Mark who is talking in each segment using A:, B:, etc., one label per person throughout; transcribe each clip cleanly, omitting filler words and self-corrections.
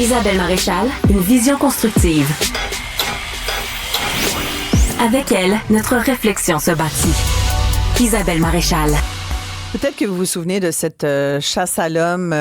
A: Isabelle Maréchal, une vision constructive. Avec elle, notre réflexion se bâtit. Isabelle Maréchal.
B: Peut-être que vous vous souvenez de cette chasse à l'homme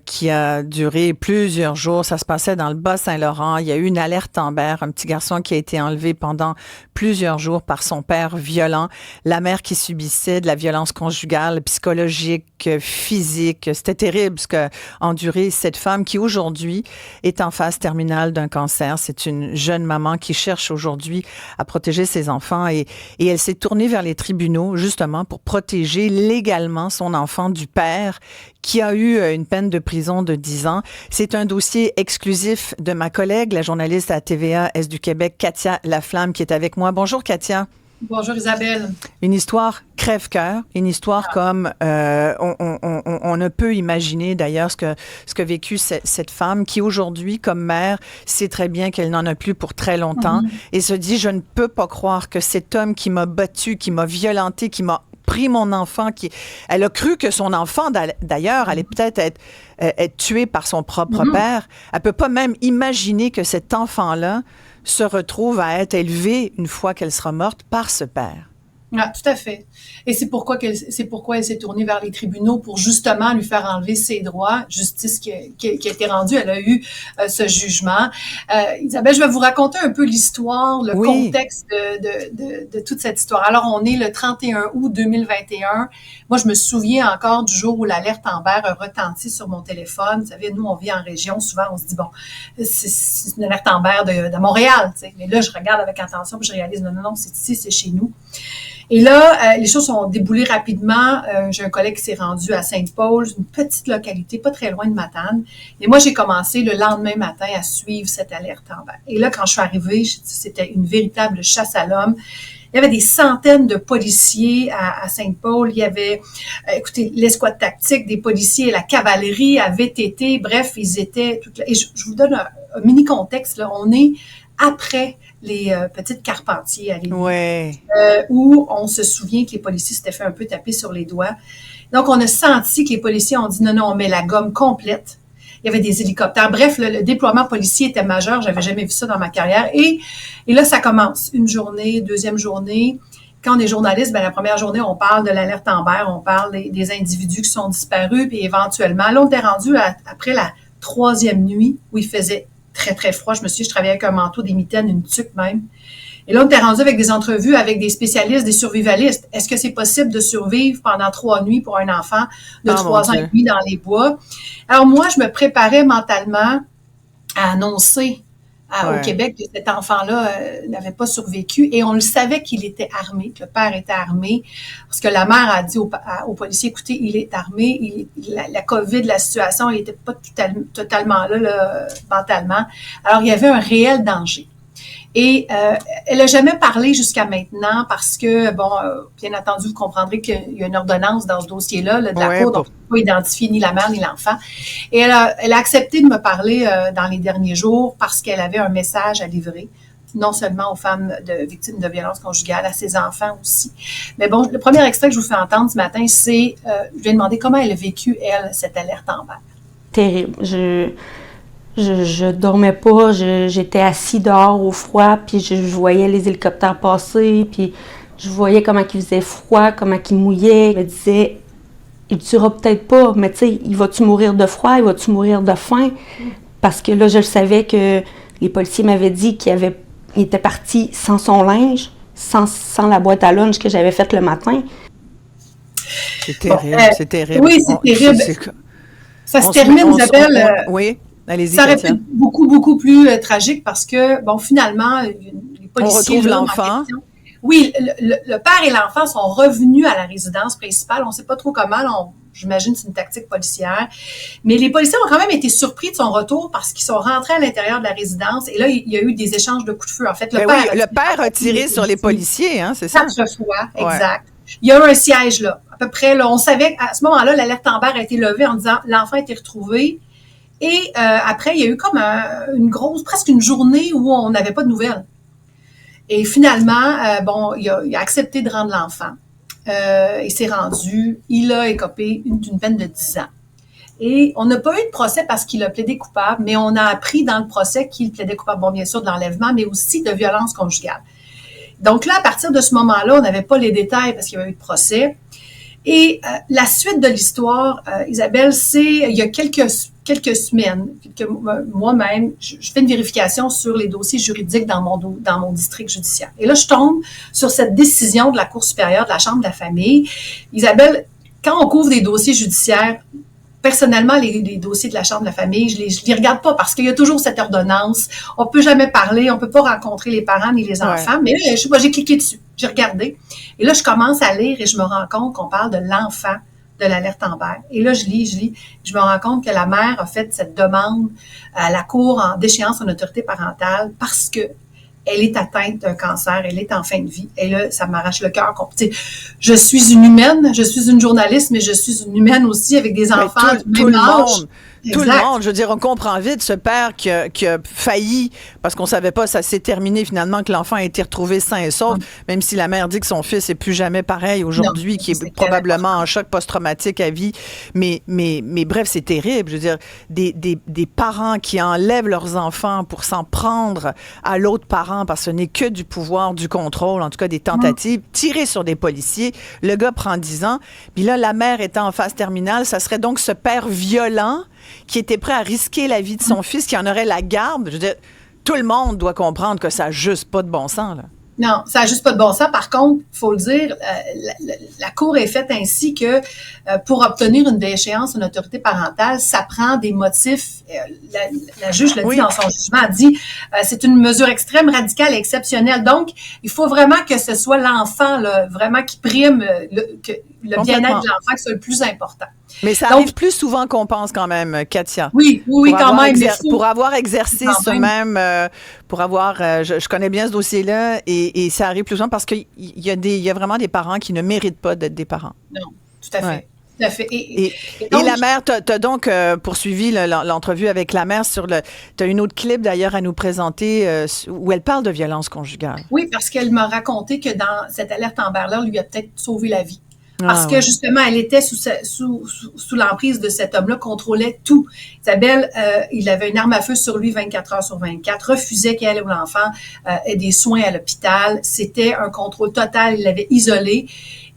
B: qui a duré plusieurs jours. Ça se passait dans le Bas-Saint-Laurent. Il y a eu une alerte Amber, un petit garçon qui a été enlevé pendant plusieurs jours par son père violent. La mère qui subissait de la violence conjugale, psychologique, physique. C'était terrible ce qu'a enduré cette femme qui aujourd'hui est en phase terminale d'un cancer. C'est une jeune maman qui cherche aujourd'hui à protéger ses enfants et elle s'est tournée vers les tribunaux justement pour protéger légalement son enfant du père qui a eu une peine de prison de 10 ans. C'est un dossier exclusif de ma collègue, la journaliste à TVA Est du Québec, Katia Laflamme, qui est avec moi. Bonjour, Katia.
C: Bonjour, Isabelle.
B: Une histoire crève-cœur, une histoire comme on ne peut imaginer d'ailleurs ce que vécu cette femme qui aujourd'hui, comme mère, sait très bien qu'elle n'en a plus pour très longtemps et se dit, je ne peux pas croire que cet homme qui m'a battu, qui m'a violenté, qui m'a pris mon enfant, elle a cru que son enfant, d'ailleurs, allait peut-être être tué par son propre père. Elle peut pas même imaginer que cet enfant-là se retrouve à être élevé une fois qu'elle sera morte par ce père.
C: Ah, tout à fait. Et c'est pourquoi elle s'est tournée vers les tribunaux pour justement lui faire enlever ses droits. Justice qui a été rendue, elle a eu ce jugement. Isabelle, je vais vous raconter un peu l'histoire, le contexte de toute cette histoire. Alors, on est le 31 août 2021. Moi, je me souviens encore du jour où l'alerte Amber a retenti sur mon téléphone. Vous savez, nous, on vit en région. Souvent, on se dit, bon, c'est une alerte Amber de Montréal, tu sais. Mais là, je regarde avec attention puis je réalise, non, c'est ici, c'est chez nous. Et là, les choses sont déboulées rapidement. J'ai un collègue qui s'est rendu à Sainte-Paul, une petite localité, pas très loin de Matane. Et moi, j'ai commencé le lendemain matin à suivre cette alerte Amber. Et là, quand je suis arrivée, c'était une véritable chasse à l'homme. Il y avait des centaines de policiers à Sainte-Paul. Il y avait, écoutez, l'escouade tactique des policiers, la cavalerie à VTT. Bref, ils étaient... Et je vous donne un mini contexte. Là. On est après les petites Carpentiers à Lévis, où on se souvient que les policiers s'étaient fait un peu taper sur les doigts. Donc, on a senti que les policiers ont dit non, on met la gomme complète. Il y avait des hélicoptères. Bref, le déploiement policier était majeur. J'avais jamais vu ça dans ma carrière. Et là, ça commence. Une journée, deuxième journée. Quand on est journaliste, la première journée, on parle de l'alerte Amber, on parle des individus qui sont disparus, puis éventuellement, là, on était rendu après la troisième nuit où il faisait très, très froid. Je me suis dit, je travaillais avec un manteau, des mitaines, une tuque même. Et là, on était rendu avec des entrevues avec des spécialistes, des survivalistes. Est-ce que c'est possible de survivre pendant 3 nuits pour un enfant de 3 ans et demi dans les bois? Alors moi, je me préparais mentalement à annoncer au Québec que cet enfant-là n'avait pas survécu. Et on le savait qu'il était armé, que le père était armé. Parce que la mère a dit aux policiers, écoutez, il est armé. La COVID, la situation, il n'était pas totalement là, mentalement. Alors, il y avait un réel danger. Et elle n'a jamais parlé jusqu'à maintenant parce que, bien entendu, vous comprendrez qu'il y a une ordonnance dans ce dossier-là de la Cour, donc on ne peut pas identifier ni la mère ni l'enfant. Et elle a accepté de me parler dans les derniers jours parce qu'elle avait un message à livrer, non seulement aux femmes victimes de violences conjugales, à ses enfants aussi. Mais bon, le premier extrait que je vous fais entendre ce matin, c'est, je lui ai demandé comment elle a vécu, elle, cette alerte Amber.
D: Terrible. Je dormais pas, j'étais assis dehors au froid, puis je voyais les hélicoptères passer, puis je voyais comment il faisait froid, comment il mouillait. Je me disais, il tuera peut-être pas, mais tu sais, il va-tu mourir de froid, il va-tu mourir de faim? Parce que là, je savais que les policiers m'avaient dit qu'il était parti sans son linge, sans la boîte à lunch que j'avais faite le matin.
B: C'est terrible, c'est terrible.
C: Oui, c'est terrible. Ça se termine, Isabelle.
B: Oui. Allez-y,
C: ça aurait pu être beaucoup, beaucoup plus tragique parce que, finalement, les policiers...
B: On retrouve l'enfant.
C: Oui, le père et l'enfant sont revenus à la résidence principale. On ne sait pas trop comment, j'imagine que c'est une tactique policière. Mais les policiers ont quand même été surpris de son retour parce qu'ils sont rentrés à l'intérieur de la résidence. Et là, il y a eu des échanges de coups de feu. En fait,
B: le père a tiré sur les policiers, hein, c'est ça?
C: 4 fois, exact. Il y a eu un siège, là. À peu près, là, on savait qu'à ce moment-là, l'alerte Amber a été levée en disant l'enfant a été retrouvé. Et après, il y a eu comme presque une journée où on n'avait pas de nouvelles. Et finalement, il a accepté de rendre l'enfant. Il s'est rendu, il a écopé d'une peine de 10 ans. Et on n'a pas eu de procès parce qu'il a plaidé coupable, mais on a appris dans le procès qu'il plaidait coupable, bon, bien sûr, de l'enlèvement, mais aussi de violence conjugale. Donc là, à partir de ce moment-là, on n'avait pas les détails parce qu'il y avait eu de procès. Et la suite de l'histoire, Isabelle, c'est il y a quelques semaines, moi-même, je fais une vérification sur les dossiers juridiques dans mon district judiciaire. Et là, je tombe sur cette décision de la Cour supérieure de la Chambre de la famille. Isabelle, quand on couvre des dossiers judiciaires, personnellement, les dossiers de la Chambre de la famille, je les regarde pas parce qu'il y a toujours cette ordonnance. On peut jamais parler, on peut pas rencontrer les parents ni les enfants. Mais là, je sais pas, j'ai cliqué dessus, j'ai regardé. Et là, je commence à lire et je me rends compte qu'on parle de l'enfant de l'alerte Amber. Et là, je lis, je me rends compte que la mère a fait cette demande à la Cour d'échéance en autorité parentale parce que elle est atteinte d'un cancer, elle est en fin de vie. Et là, ça m'arrache le cœur. Je suis une humaine, je suis une journaliste, mais je suis une humaine aussi avec des enfants du même âge.
B: Tout le monde, je veux dire, on comprend vite ce père qui a failli, parce qu'on savait pas, ça s'est terminé finalement que l'enfant a été retrouvé sain et sauf, même si la mère dit que son fils est plus jamais pareil aujourd'hui, qui est probablement en choc post-traumatique à vie. Mais bref, c'est terrible. Je veux dire, des parents qui enlèvent leurs enfants pour s'en prendre à l'autre parent parce que ce n'est que du pouvoir, du contrôle, en tout cas des tentatives, tirer sur des policiers. Le gars prend 10 ans. Puis là, la mère étant en phase terminale, ça serait donc ce père violent qui était prêt à risquer la vie de son fils, qui en aurait la garde. Je veux dire, tout le monde doit comprendre que ça n'a juste pas de bon sens, là.
C: Non, ça n'a juste pas de bon sens. Par contre, il faut le dire, la Cour est faite ainsi que pour obtenir une déchéance en autorité parentale, ça prend des motifs. La juge l'a dit dans son jugement, elle dit c'est une mesure extrême, radicale et exceptionnelle. Donc, il faut vraiment que ce soit l'enfant là, vraiment qui prime que le bien-être de l'enfant, que c'est le plus important.
B: Mais ça arrive plus souvent qu'on pense quand même, Katia.
C: Oui, quand même.
B: Pour avoir exercé ce même, pour avoir, je connais bien ce dossier-là et ça arrive plus souvent parce qu'il y a vraiment des parents qui ne méritent pas d'être des parents.
C: Non, tout à fait. Ouais. Tout à fait.
B: Et la mère, t'as donc poursuivi l'entrevue avec la mère t'as une autre clip d'ailleurs à nous présenter où elle parle de violence conjugale.
C: Oui, parce qu'elle m'a raconté que dans cette alerte Amber-là, lui a peut-être sauvé la vie. Parce que justement, elle était sous l'emprise de cet homme-là, contrôlait tout. Isabelle, il avait une arme à feu sur lui 24 heures sur 24, refusait qu'elle ou l'enfant ait des soins à l'hôpital. C'était un contrôle total, il l'avait isolé.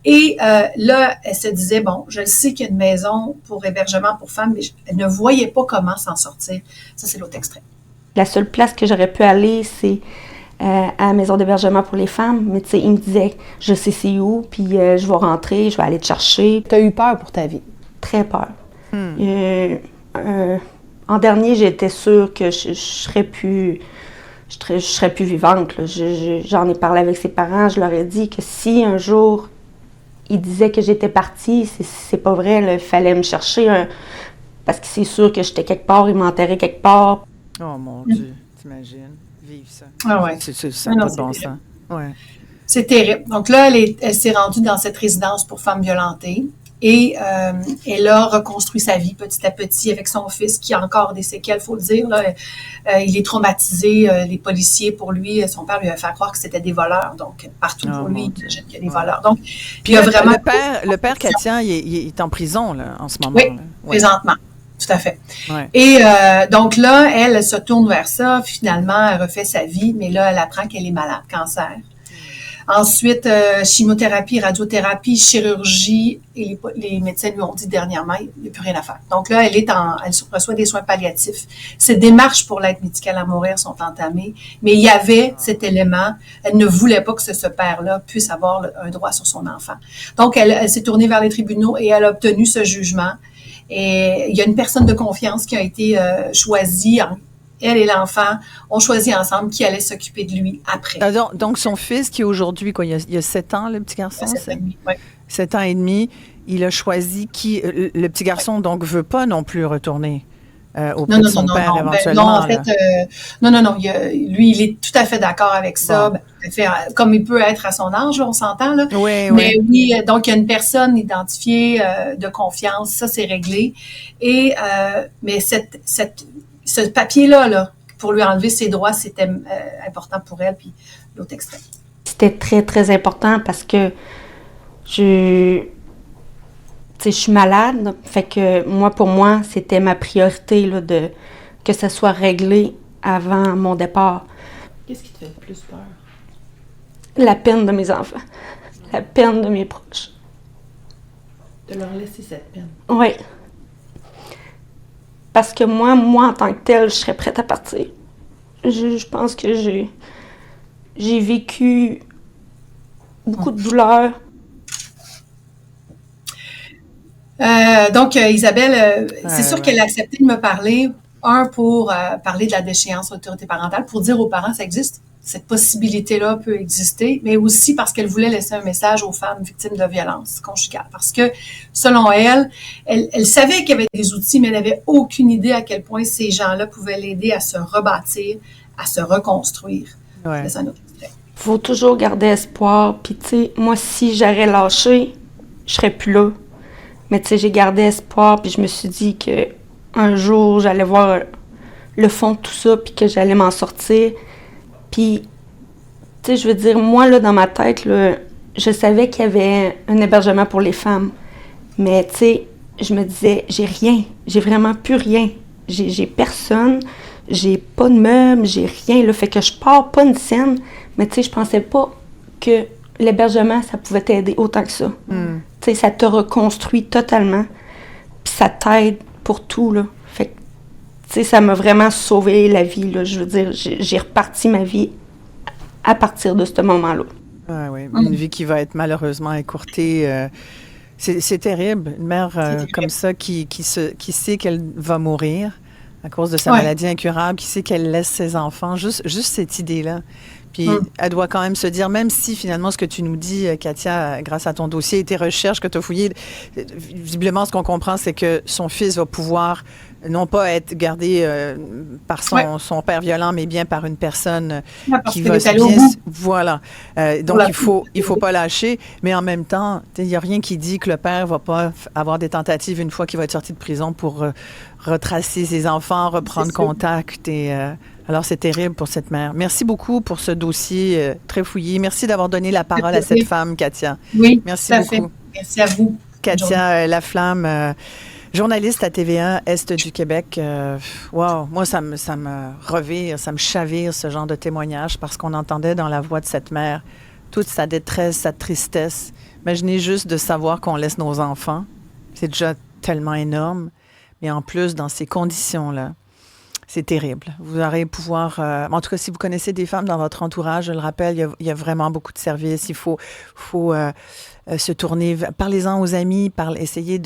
C: Et là, elle se disait, bon, je le sais qu'il y a une maison pour hébergement pour femmes, mais elle ne voyait pas comment s'en sortir. Ça, c'est l'autre extrait.
D: La seule place que j'aurais pu aller, c'est à la maison d'hébergement pour les femmes. Mais tu sais, il me disait, je sais c'est où, puis je vais rentrer, je vais aller te chercher.
E: Tu as eu peur pour ta vie?
D: Très peur. En dernier, j'étais sûre que je serais plus vivante. Là. J'en ai parlé avec ses parents, je leur ai dit que si un jour ils disaient que j'étais partie, c'est pas vrai, il fallait me chercher, parce que c'est sûr que j'étais quelque part, ils m'enterraient quelque part.
B: Oh mon Dieu, t'imagines? Vivre ça.
C: Ah ouais.
B: Ça n'a pas de bon sens. Ouais.
C: C'est terrible. Donc là, elle s'est rendue dans cette résidence pour femmes violentées et elle a reconstruit sa vie petit à petit avec son fils qui a encore des séquelles, il faut le dire. Là. Il est traumatisé. Les policiers, pour lui, son père lui a fait croire que c'était des voleurs. Donc, partout pour lui, il y a des voleurs. Donc,
B: puis il y a vraiment... Le père Katia, il est en prison là, en ce moment.
C: Oui, présentement. Tout à fait.
B: Ouais.
C: Et donc là, elle se tourne vers ça. Finalement, elle refait sa vie, mais là, elle apprend qu'elle est malade, cancer. Ensuite, chimiothérapie, radiothérapie, chirurgie, et les médecins lui ont dit dernièrement, il n'y a plus rien à faire. Donc là, elle reçoit des soins palliatifs. Ces démarches pour l'aide médicale à mourir sont entamées, mais il y avait cet élément, elle ne voulait pas que ce père-là puisse avoir un droit sur son enfant. Donc, elle s'est tournée vers les tribunaux et elle a obtenu ce jugement. Et il y a une personne de confiance qui a été choisie. Elle et l'enfant ont choisi ensemble qui allait s'occuper de lui après.
B: Donc, son fils, qui aujourd'hui, quoi, il y a 7 ans, le petit garçon?
C: 7 ans et demi, oui.
B: 7 ans et demi, il a choisi le petit garçon, donc, veut pas non plus retourner auprès de son père éventuellement.
C: Non, en fait, non. Lui, il est tout à fait d'accord avec ça. Bon. Comme il peut être à son âge, là, on s'entend, là.
B: Oui,
C: mais oui, donc il y a une personne identifiée de confiance, ça c'est réglé. Et mais ce papier-là, là, pour lui enlever ses droits, c'était important pour elle. Puis l'autre extrait.
D: C'était très, très important parce que tu je suis malade, fait que pour moi, c'était ma priorité là, que ça soit réglé avant mon départ.
E: Qu'est-ce qui te fait le plus peur?
D: La peine de mes enfants, la peine de mes proches.
E: De leur laisser cette peine.
D: Oui. Parce que moi, en tant que telle, je serais prête à partir. Je pense que j'ai vécu beaucoup de douleur.
C: Donc, Isabelle, c'est sûr qu'elle a accepté de me parler, pour parler de la déchéance d'autorité parentale, pour dire aux parents, ça existe, cette possibilité-là peut exister, mais aussi parce qu'elle voulait laisser un message aux femmes victimes de violences conjugales. Parce que, selon elle savait qu'il y avait des outils, mais elle n'avait aucune idée à quel point ces gens-là pouvaient l'aider à se rebâtir, à se reconstruire.
B: Ouais.
C: C'est un autre extrait.
D: Faut toujours garder espoir. Puis, tu sais, moi, si j'aurais lâché, je serais plus là. Mais, tu sais, j'ai gardé espoir, puis je me suis dit que un jour, j'allais voir le fond de tout ça, puis que j'allais m'en sortir. Puis, tu sais, je veux dire, moi, là, dans ma tête, là, je savais qu'il y avait un hébergement pour les femmes. Mais, tu sais, je me disais, j'ai rien. J'ai vraiment plus rien. J'ai personne. J'ai pas de meubles. J'ai rien. Là, fait que je pars pas une scène. Mais, tu sais, je pensais pas que l'hébergement, ça pouvait t'aider autant que ça.
B: Mm.
D: Tu sais, ça te reconstruit totalement. Puis ça t'aide pour tout, là. Fait que, tu sais, ça m'a vraiment sauvé la vie, là. Je veux dire, j'ai reparti ma vie à partir de ce moment-là.
B: Oui. Une vie qui va être malheureusement écourtée. C'est terrible. Une mère comme ça qui sait qu'elle va mourir à cause de sa maladie incurable, qui sait qu'elle laisse ses enfants. Juste cette idée-là. Puis elle doit quand même se dire, même si finalement ce que tu nous dis, Katia, grâce à ton dossier et tes recherches que tu as fouillées, visiblement ce qu'on comprend, c'est que son fils va pouvoir non pas être gardé par son père violent, mais bien par une personne qui va bien... Voilà. Donc, il faut pas lâcher, mais en même temps, il n'y a rien qui dit que le père va pas avoir des tentatives une fois qu'il va être sorti de prison pour retracer ses enfants, reprendre contact. Alors, c'est terrible pour cette mère. Merci beaucoup pour ce dossier très fouillé. Merci d'avoir donné la parole à cette femme, Katia.
C: Oui,
B: merci beaucoup.
C: Fait. Merci à vous.
B: Katia Laflamme, journaliste à TVA Est du Québec. Wow, moi, ça me revire, ça me chavire ce genre de témoignage parce qu'on entendait dans la voix de cette mère toute sa détresse, sa tristesse. Imaginez juste de savoir qu'on laisse nos enfants. C'est déjà tellement énorme. Mais en plus, dans ces conditions-là, c'est terrible. Vous aurez pouvoir... en tout cas, si vous connaissez des femmes dans votre entourage, je le rappelle, il y a vraiment beaucoup de services. Il faut se tourner... Parlez-en aux amis. Essayez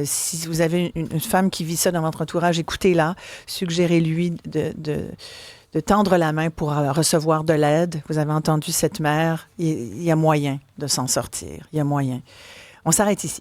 B: si vous avez une femme qui vit ça dans votre entourage, écoutez-la. Suggérez-lui de tendre la main pour recevoir de l'aide. Vous avez entendu cette mère. Il y a moyen de s'en sortir. Il y a moyen. On s'arrête ici.